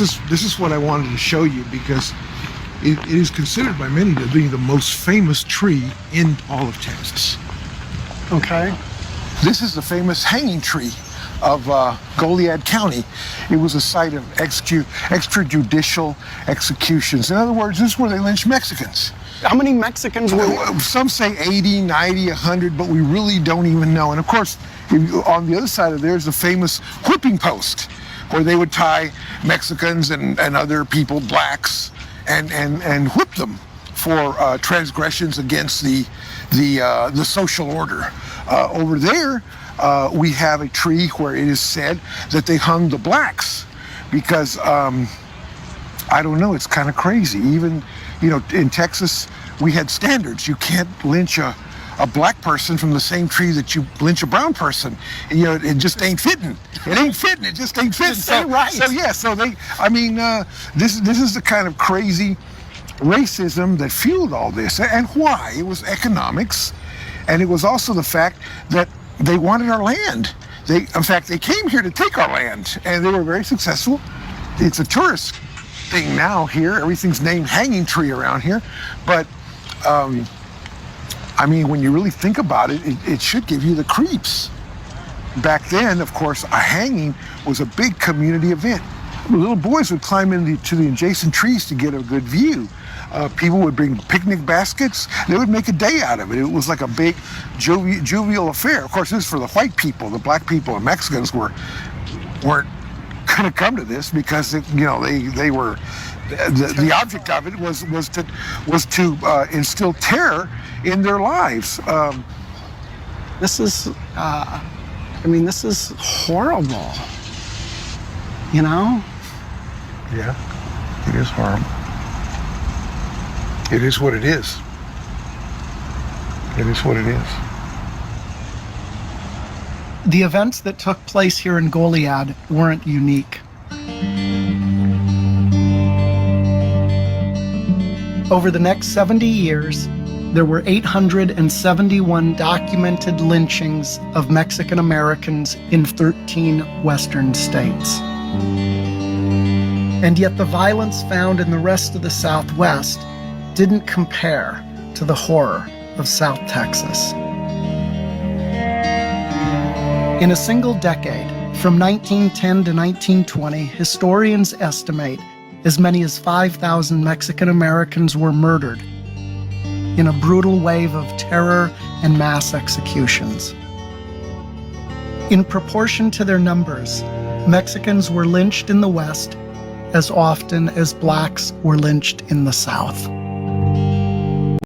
This is what I wanted to show you because it is considered by many to be the most famous tree in all of Texas. Okay. This is the famous hanging tree of Goliad County. It was a site of extrajudicial executions. In other words, this is where they lynched Mexicans. How many Mexicans were there? Some say 80, 90, 100, but we really don't even know. And of course, on the other side of there is the famous whipping post, where they would tie Mexicans and other people, blacks, and whip them for transgressions against the social order. Over there, we have a tree where it is said that they hung the blacks because, I don't know, it's kind of crazy. Even, in Texas, we had standards. You can't lynch a black person from the same tree that you lynch a brown person. And, it just ain't fitting. It ain't fitting. It just ain't fitting. So right. This is the kind of crazy racism that fueled all this. And why? It was economics. And it was also the fact that they wanted our land. In fact, they came here to take our land, and they were very successful. It's a tourist thing now here. Everything's named Hanging Tree around here. But, when you really think about it, it should give you the creeps. Back then, of course, a hanging was a big community event. Little boys would climb into the adjacent trees to get a good view. People would bring picnic baskets. They would make a day out of it. It was like a big jovial affair. Of course, this is for the white people. The black people and Mexicans weren't going to come to this because they were the object of it was to instill terror in their lives. This is this is horrible. Yeah, it is horrible. It is what it is. It is what it is. The events that took place here in Goliad weren't unique. Over the next 70 years, there were 871 documented lynchings of Mexican Americans in 13 Western states. And yet the violence found in the rest of the Southwest didn't compare to the horror of South Texas. In a single decade, from 1910 to 1920, historians estimate as many as 5,000 Mexican Americans were murdered in a brutal wave of terror and mass executions. In proportion to their numbers, Mexicans were lynched in the West as often as blacks were lynched in the South.